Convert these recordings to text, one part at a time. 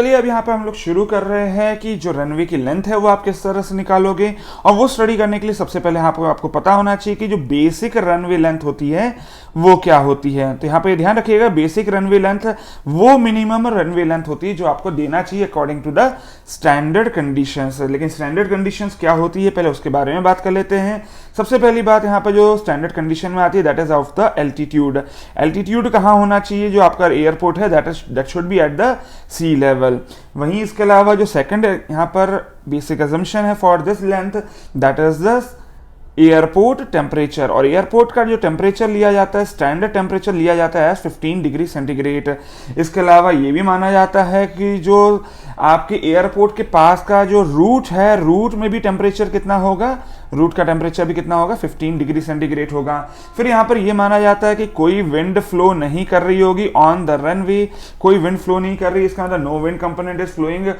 चलिए अब यहाँ पे हम लोग शुरू कर रहे हैं कि जो रनवे की लेंथ है वो आप किस तरह से निकालोगे। और वो स्टडी करने के लिए सबसे पहले यहाँ पे आपको पता होना चाहिए कि जो बेसिक रनवे लेंथ होती है वो क्या होती है। तो यहाँ पे ध्यान रखिएगा, बेसिक रनवे लेंथ वो मिनिमम रनवे लेंथ होती है जो आपको देना चाहिए according to the standard conditions. लेकिन स्टैंडर्ड कंडीशंस क्या होती है पहले उसके बारे में बात कर लेते हैं। सबसे पहली बात यहाँ पे जो स्टैंडर्ड कंडीशन में आती है that is of the altitude. Altitude कहाँ होना चाहिए, जो आपका एयरपोर्ट है that should be at the sea level. वहीं इसके अलावा जो सेकंड यहाँ पर बेसिक अजम्पशन है for this length that is the airport temperature. और एयरपोर्ट का जो टेम्परेचर लिया जाता है, स्टैंडर्ड टेम्परेचर लिया जाता है 15 डिग्री सेंटीग्रेड। इसके अलावा ये भी माना जाता है कि जो आपके एयरपोर्ट के पास का जो रूट है, रूट में भी टेम्परेचर कितना होगा, रूट का टेम्परेचर भी कितना होगा, 15 डिग्री सेंटीग्रेड होगा। फिर यहाँ पर ये माना जाता है कि कोई विंड फ्लो नहीं कर रही होगी ऑन द रनवे, कोई विंड फ्लो नहीं कर रही, इसका मतलब no wind component is flowing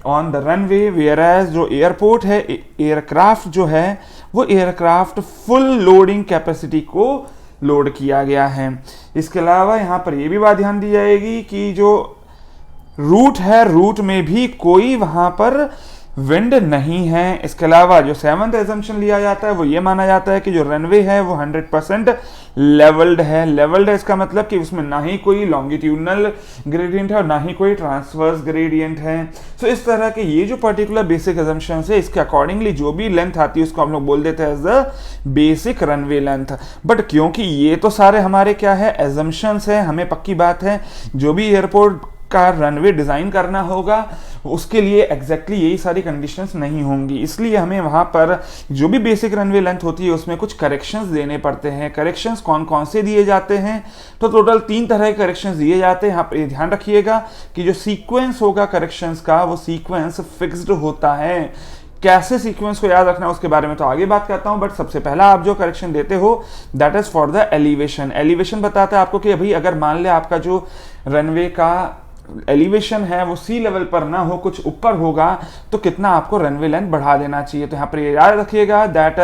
on the runway. Whereas जो एयरपोर्ट है, एयरक्राफ्ट जो है वो एयरक्राफ्ट फुल लोडिंग कैपेसिटी को लोड किया गया है। इसके अलावा यहाँ पर यह भी बात ध्यान दी जाएगी कि जो रूट है, रूट में भी कोई वहां पर विंड नहीं है। इसके अलावा जो सेवंथ एजम्पशन लिया जाता है वो ये माना जाता है कि जो रनवे है वो 100% लेवल्ड है। लेवल्ड है इसका मतलब कि उसमें ना ही कोई लॉन्गिट्यूडनल ग्रेडियंट है और ना ही कोई ट्रांसवर्स ग्रेडियंट है। तो इस तरह के ये जो पर्टिकुलर बेसिक एजम्पशन है इसके अकॉर्डिंगली जो भी लेंथ आती है उसको हम लोग बोल देते हैं as the basic runway length. But क्योंकि ये तो सारे हमारे क्या है, एजम्पशंस है, हमें पक्की बात है जो भी एयरपोर्ट का रनवे डिजाइन करना होगा उसके लिए एग्जैक्टली यही सारी कंडीशंस नहीं होंगी, इसलिए हमें वहां पर जो भी बेसिक रनवे लेंथ होती है उसमें कुछ करेक्शंस देने पड़ते हैं। करेक्शंस कौन कौन से दिए जाते हैं, तो टोटल 3 तरह के करेक्शंस दिए जाते हैं। यहाँ पे ध्यान रखिएगा कि जो सीक्वेंस होगा करेक्शंस का वो सीक्वेंस फिक्स्ड होता है। कैसे सीक्वेंस को याद रखना है उसके बारे में तो आगे बात करता हूं, बट सबसे पहला आप जो करेक्शन देते हो that is for the elevation. Elevation बताता है आपको कि भाई अगर मान ले आपका जो रनवे का एलिवेशन है वो सी लेवल पर ना हो, कुछ ऊपर होगा, तो कितना आपको रनवे लेंथ बढ़ा देना चाहिए। तो यहां पर ये याद रखिएगा that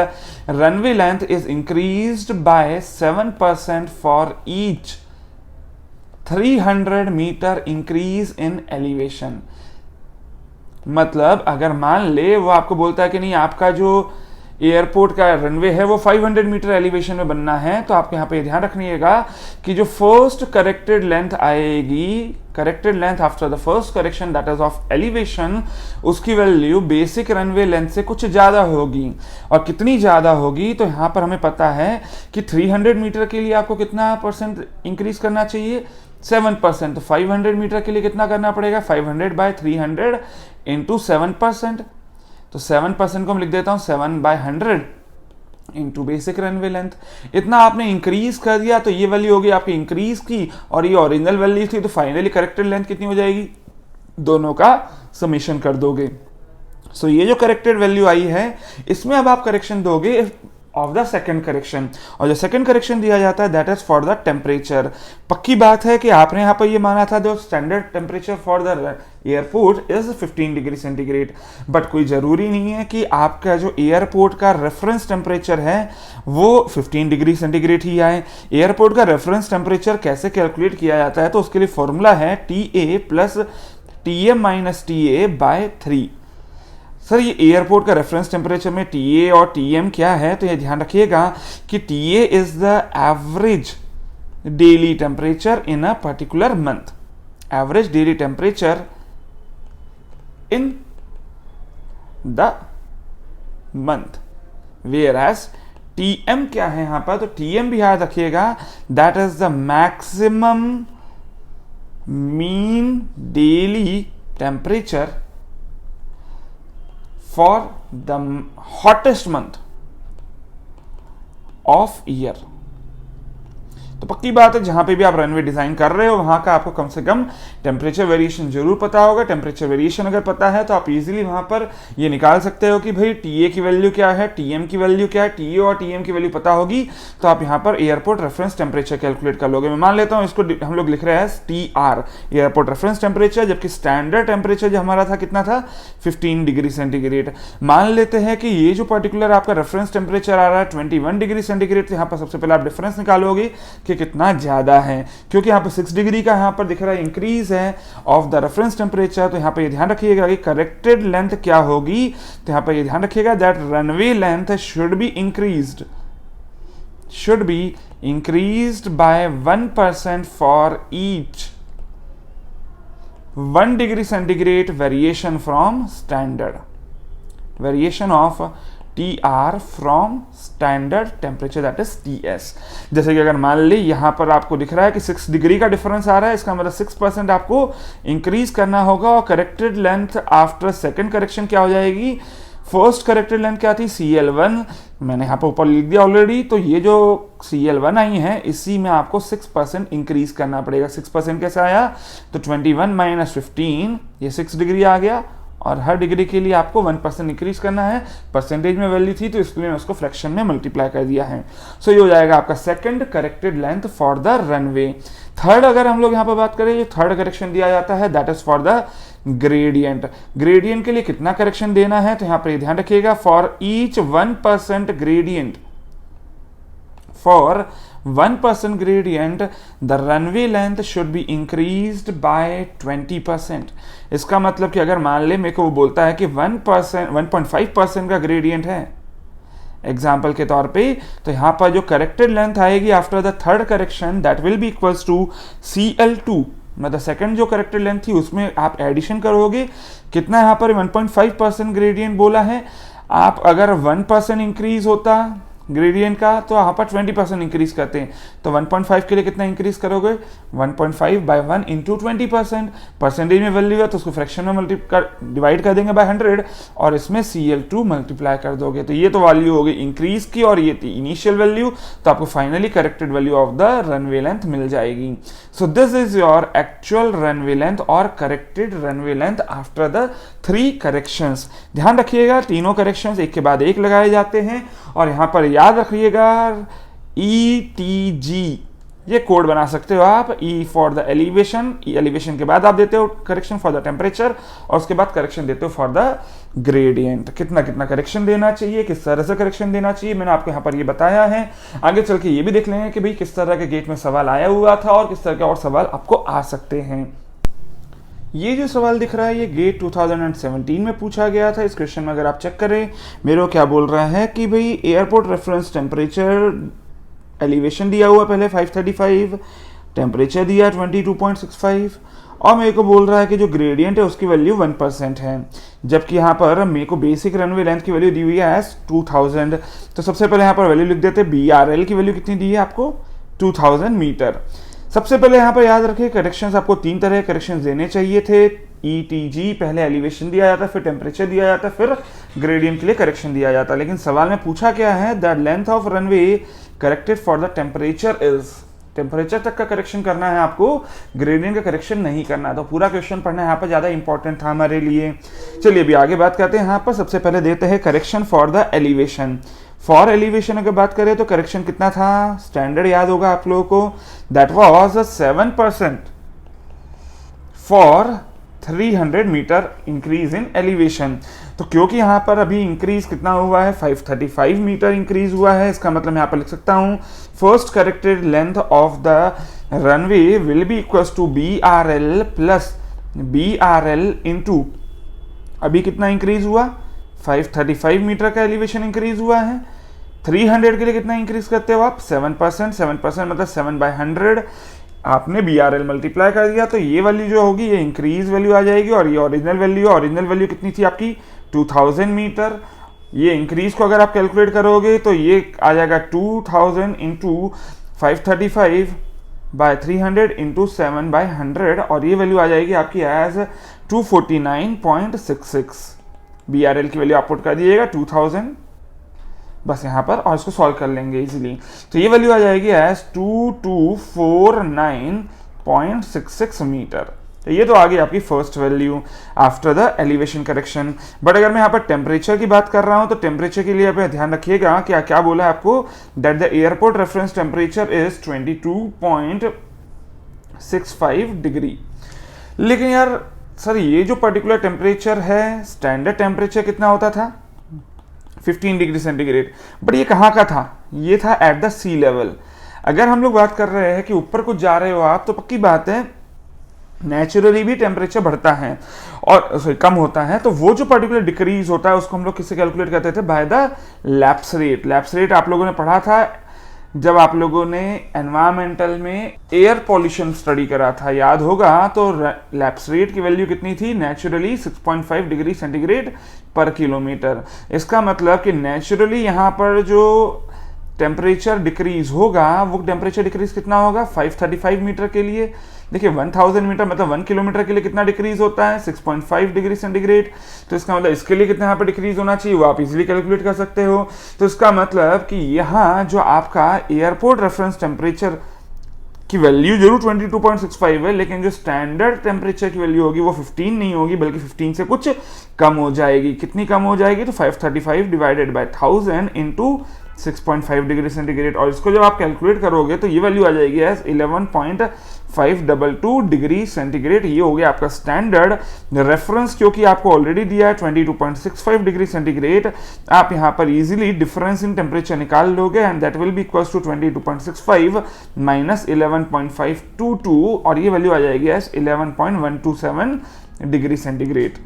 runway length is increased by 7% for each 300 metre increase in elevation. मतलब अगर मान ले वो आपको बोलता है कि नहीं आपका जो एयरपोर्ट का रनवे है वो 500 मीटर एलिवेशन में बनना है, तो आपको यहाँ पे ध्यान रखिएगा कि जो फर्स्ट करेक्टेड लेंथ आएगी, corrected length after the first correction that is of elevation, उसकी वैल्यू बेसिक रनवे लेंथ से कुछ ज्यादा होगी। और कितनी ज्यादा होगी, तो यहाँ पर हमें पता है कि 300 मीटर के लिए आपको कितना परसेंट इंक्रीज करना चाहिए, 7%। तो 500 मीटर के लिए कितना करना पड़ेगा, 500 बाय 300 इंटू 7%। तो 7% को मैं लिख देता हूं 7/100 इंटू बेसिक रनवे लेंथ। इतना आपने इंक्रीज कर दिया तो ये वैल्यू होगी आपकी इंक्रीज की, और ये ओरिजिनल वैल्यू थी, तो फाइनली करेक्टेड लेंथ कितनी हो जाएगी, दोनों का समेशन कर दोगे। सो ये जो करेक्टेड वैल्यू आई है इसमें अब आप करेक्शन दोगे ऑफ द सेकंड करेक्शन, और जो सेकंड करेक्शन दिया जाता है that is for the temperature. पक्की बात है कि आपने यहाँ पर ये माना था जो standard temperature for the airport is 15 degree centigrade, but कोई जरूरी नहीं है कि आपका जो एयरपोर्ट का रेफरेंस टेम्परेचर है वो 15 डिग्री सेंटीग्रेड ही आए। एयरपोर्ट का रेफरेंस टेम्परेचर कैसे कैलकुलेट किया जाता है, तो उसके लिए फॉर्मूला है TA plus TM minus TA by 3। Sir ये एयरपोर्ट का रेफरेंस टेम्परेचर में TA और TM क्या है, तो ये ध्यान रखिएगा कि TA is the average daily temperature in a particular month, average daily temperature in the month. Whereas TM क्या है यहां पर, तो TM भी याद रखिएगा that is the maximum mean daily temperature for the hottest month of year। तो पक्की बात है जहां पे भी आप रनवे डिजाइन कर रहे हो वहां का आपको कम से कम टेम्परेचर वेरिएशन जरूर पता होगा। टेम्परेचर वेरिएशन अगर पता है तो आप इजीली वहां पर ये निकाल सकते हो कि भाई TA की वैल्यू क्या है, TM की वैल्यू क्या है। TA और TM की वैल्यू पता होगी तो आप यहाँ पर एयरपोर्ट रेफरेंस टेम्परेचर कैलकुलेट कर लोगे। मैं मान लेता हूँ इसको हम लोग लिख रहे हैं TR, एयरपोर्ट रेफरेंस टेम्परेचर, जबकि स्टैंडर्ड टेम्परेचर जो हमारा था कितना था, 15 डिग्री सेंटीग्रेड। मान लेते हैं कि ये जो पर्टिकुलर आपका रेफरेंस टेम्परेचर आ रहा है 21 डिग्री सेंटीग्रेड, तो यहाँ पर सबसे पहले आप डिफरेंस निकालोगे कि के कितना ज़्यादा है, क्योंकि यहाँ पर 6 डिग्री का यहाँ पर दिख रहा है इंक्रीज है ऑफ द रेफरेंस टेम्परेचर। तो यहाँ पर ये ध्यान रखिएगा कि करेक्टेड लेंथ क्या होगी, तो यहाँ पर ये ध्यान रखिएगा that runway length should be increased by 1% for each 1 degree centigrade variation from standard, variation of TR from standard temperature, that is TS। जैसे कि अगर मान ली यहाँ पर आपको दिख रहा है कि 6 डिग्री का डिफरेंस आ रहा है, इसका मतलब 6% आपको इंक्रीज करना होगा। और corrected length after second correction क्या हो जाएगी, फर्स्ट करेक्टेड लेंथ क्या थी CL1, मैंने यहाँ पर ऊपर लिख दिया ऑलरेडी। तो ये जो CL1 आई है इसी में आपको 6% इंक्रीज करना पड़ेगा। 6% कैसे आया, तो 21 माइनस 15, ये 6 डिग्री आ गया, और हर डिग्री के लिए आपको 1% इंक्रीज करना है। परसेंटेज में वैल्यू थी तो इसलिए मैं उसको फ्रैक्शन में मल्टीप्लाई कर दिया है। सो ये हो जाएगा आपका second corrected length for the runway. Third अगर हम लोग यहाँ पर बात करें, जो थर्ड करेक्शन दिया जाता है that is for the gradient. Gradient के लिए कितना करेक्शन देना है, तो यहाँ पर ध्यान रखिएगा for each 1% gradient, for 1% gradient the runway length should be increased by 20%। इसका मतलब कि अगर मान ले मेरे को वो बोलता है कि 1.5% का ग्रेडियंट है एग्जाम्पल के तौर पे, तो यहाँ पर जो करेक्टेड लेंथ आएगी after the third correction that will be equals to CL2, मतलब सेकंड जो करेक्टेड लेंथ थी उसमें आप एडिशन करोगे कितना, यहाँ पर 1.5% ग्रेडियंट बोला है। आप अगर 1% इंक्रीज होता ग्रेडियंट का तो यहाँ पर 20% इंक्रीज करते हैं, तो 1.5 के लिए कितना इंक्रीज करोगे, 1.5 बाय 1 इंटू 20%। परसेंटेज में वैल्यू है तो उसको फ्रैक्शन में डिवाइड कर देंगे बाय 100 और इसमें CL2 मल्टीप्लाई कर दोगे। तो ये तो वैल्यू होगी इंक्रीज की और ये थी इनिशियल वैल्यू, तो आपको finally corrected value of the runway length मिल जाएगी। So this is your actual runway length और corrected runway length after the 3 corrections. ध्यान रखिएगा तीनों करेक्शंस एक के बाद एक लगाए जाते हैं, और यहाँ पर याद रखिएगा ETG ये कोड बना सकते हो आप, E for the elevation, elevation के बाद आप देते हो करेक्शन फॉर द टेम्परेचर और उसके बाद करेक्शन देते हो फॉर द ग्रेडियंट। कितना कितना करेक्शन देना चाहिए, किस तरह से करेक्शन देना चाहिए, मैंने आपको यहाँ पर ये बताया है। आगे चल के ये भी देख लेंगे कि भाई किस तरह के गेट में सवाल आया हुआ था और किस तरह के और सवाल आपको आ सकते हैं। ये जो सवाल दिख रहा है ये गेट 2017 में पूछा गया था। इस क्वेश्चन में अगर आप चेक करें मेरे को क्या बोल रहा है कि भाई एयरपोर्ट रेफरेंस टेम्परेचर एलिवेशन दिया हुआ पहले 535, टेम्परेचर दिया 22.65 और मेरे को बोल रहा है कि जो ग्रेडियंट है उसकी वैल्यू 1% है, जबकि यहाँ पर मेरे को बेसिक रनवे लेंथ की वैल्यू दी हुई है एज 2000। तो सबसे पहले यहाँ पर वैल्यू लिख देते हैं, BRL की वैल्यू कितनी दी है आपको 2000 मीटर। सबसे पहले यहाँ पर याद रखिए करेक्शंस आपको 3 तरह के करेक्शंस देने चाहिए थे। ETG पहले एलिवेशन दिया जाता, फिर टेम्परेचर दिया जाता, फिर ग्रेडियंट के लिए करेक्शन दिया जाता। लेकिन सवाल में पूछा क्या है, the length of runway corrected for the temperature is, temperature तक का करेक्शन करना है आपको, ग्रेडियंट का करेक्शन नहीं करना है। तो पूरा क्वेश्चन पढ़ना यहाँ पर ज़्यादा इंपॉर्टेंट था हमारे लिए। चलिए अभी आगे बात करते हैं। यहाँ पर सबसे पहले देते हैं correction for the elevation. For elevation अगर बात करें तो करेक्शन कितना था, स्टैंडर्ड याद होगा आप लोगों को, that was 7% for 300 metre increase in elevation. तो क्योंकि यहाँ पर अभी इंक्रीज कितना हुआ है 535 मीटर इंक्रीज हुआ है, इसका मतलब यहाँ पर लिख सकता हूँ first corrected length of the runway will be equals to BRL plus BRL into अभी कितना इंक्रीज हुआ 535 मीटर का एलिवेशन इंक्रीज हुआ है। 300 के लिए कितना इंक्रीज करते हो आप 7%, 7% मतलब 7/100 आपने BRL मल्टीप्लाई कर दिया, तो ये वैल्यू जो होगी ये इंक्रीज वैल्यू आ जाएगी और ये ओरिजिनल वैल्यू कितनी थी आपकी 2000 मीटर। ये इंक्रीज को अगर आप कैलकुलेट करोगे तो ये आ जाएगा 2000 इंटू 535 बाय 300 इंटू 7/100 और ये वैल्यू आ जाएगी आपकी एज 249.66। BRL की वैल्यू आप पुट कर दीजिएगा 2000 बस यहाँ पर और इसको सॉल्व कर लेंगे इजीली। तो ये वैल्यू आ जाएगी एज 2249.66 मीटर। तो ये तो आ गई आपकी first value after the elevation correction. But अगर मैं यहाँ पर टेम्परेचर की बात कर रहा हूँ तो टेम्परेचर के लिए आप ध्यान रखिएगा क्या क्या बोला है आपको, that the airport reference temperature is 22.65 degree. लेकिन यार सर ये जो पर्टिकुलर टेम्परेचर है स्टैंडर्ड टेम्परेचर कितना होता था 15 डिग्री सेंटीग्रेड, बट ये कहाँ का था, ये था एट द सी लेवल। अगर हम लोग बात कर रहे हैं कि ऊपर कुछ जा रहे हो आप, तो पक्की बात है नेचुरली भी टेम्परेचर बढ़ता है और कम होता है, तो वो जो पर्टिकुलर डिक्रीज होता है उसको हम लोग किससे कैलकुलेट करते थे, by the lapse rate. Lapse rate आप लोगों ने पढ़ा था जब आप लोगों ने एनवायरमेंटल में एयर पॉल्यूशन स्टडी करा था, याद होगा। तो लैप्स रेट की वैल्यू कितनी थी, नेचुरली 6.5 डिग्री सेंटीग्रेड पर किलोमीटर। इसका मतलब कि नेचुरली यहाँ पर जो टेम्परेचर डिक्रीज होगा वो टेम्परेचर डिक्रीज कितना होगा, 535 मीटर के लिए। देखिए 1000 मीटर मतलब 1 किलोमीटर के लिए कितना डिक्रीज होता है, 6.5 डिग्री सेंटीग्रेड। तो इसका मतलब इसके लिए कितना यहाँ पर डिक्रीज होना चाहिए वो आप इजीली कैलकुलेट कर सकते हो। तो इसका मतलब कि यहाँ जो आपका एयरपोर्ट रेफरेंस टेम्परेचर की वैल्यू जरूर 22.65 है, लेकिन जो स्टैंडर्ड टेम्परेचर की वैल्यू होगी वो 15 नहीं होगी, बल्कि 15 से कुछ कम हो जाएगी। कितनी कम हो जाएगी, तो 535 divided by 1000 into 6.5 degree centigrade. और इसको जब आप कैलकुलेट करोगे तो ये वैल्यू आ जाएगी एज 11.522 डिग्री सेंटीग्रेड। ये हो गया आपका स्टैंडर्ड रेफरेंस, क्योंकि आपको ऑलरेडी दिया है 22.65 डिग्री सेंटीग्रेड। आप यहाँ पर इजीली डिफरेंस इन टेम्परेचर निकाल लोगे and that will be equals to 22.65 minus 11.522 और ये वैल्यू आ जाएगी एज 11.127 डिग्री सेंटीग्रेड।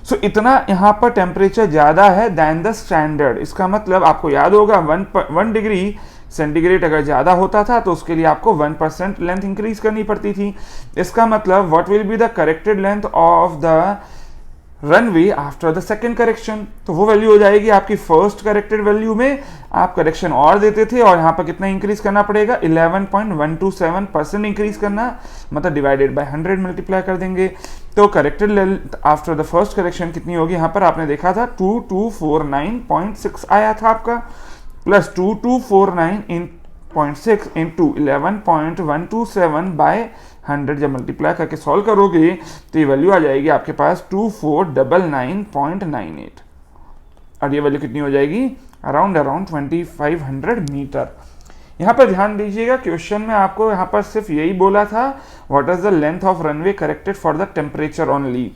सो इतना यहाँ पर टेम्परेचर ज्यादा है देन द स्टैंडर्ड। इसका मतलब आपको याद होगा 1 डिग्री सेंटीग्रेड अगर ज्यादा होता था तो उसके लिए आपको 1% लेंथ इंक्रीज करनी पड़ती थी। इसका मतलब what will be the corrected length of the runway after the second correction, तो वो वैल्यू हो जाएगी आपकी फर्स्ट करेक्टेड वैल्यू में आप करेक्शन और देते थे और यहाँ पर कितना इंक्रीज करना पड़ेगा, 11.127% इंक्रीज करना, मतलब डिवाइडेड बाय 100 मल्टीप्लाई कर देंगे। तो corrected length after the first correction कितनी होगी, यहाँ पर आपने देखा था 2249.6 आया था आपका, प्लस 2249.6 इंटू 11.127 बाय 100 जब मल्टीप्लाई करके सॉल्व करोगे तो ये वैल्यू आ जाएगी आपके पास 2499.98 और ये वैल्यू कितनी हो जाएगी, अराउंड 2500 मीटर। यहाँ पर ध्यान दीजिएगा क्वेश्चन में आपको यहाँ पर सिर्फ यही बोला था what is the length of runway corrected for the temperature only,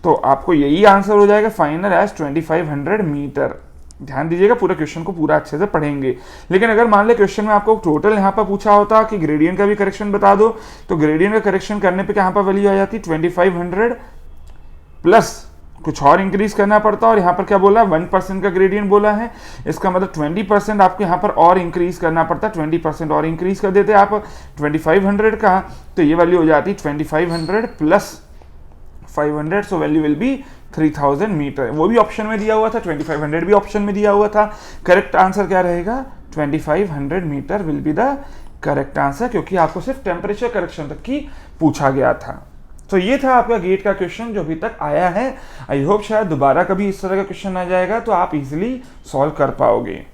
तो आपको यही आंसर हो जाएगा फाइनल एज 2500 मीटर। ध्यान दीजिएगा पूरे क्वेश्चन को पूरा अच्छे से पढ़ेंगे। लेकिन अगर मान ले क्वेश्चन में आपको टोटल यहाँ पर पूछा होता कि ग्रेडियंट का भी करेक्शन बता दो, तो ग्रेडियंट का करेक्शन करने पे यहाँ पर वैल्यू आ जाती 2500 प्लस कुछ और इंक्रीज करना पड़ता, और यहाँ पर क्या बोला 1% का ग्रेडियंट बोला है, इसका मतलब 20% आपको यहाँ पर और इंक्रीज करना पड़ता, 20% और इंक्रीज कर देते आप 2500 का, तो ये वैल्यू हो जाती 2500 plus 500, so value will be 3000 metre. वो भी ऑप्शन में दिया हुआ था, 2500 भी ऑप्शन में दिया हुआ था। करेक्ट आंसर क्या रहेगा, 2500 metre will be the correct answer, क्योंकि आपको सिर्फ टेम्परेचर करेक्शन तक की पूछा गया था। तो ये था आपका गेट का क्वेश्चन जो अभी तक आया है। आई होप शायद दोबारा कभी इस तरह का क्वेश्चन आ जाएगा तो आप इजीली सॉल्व कर पाओगे।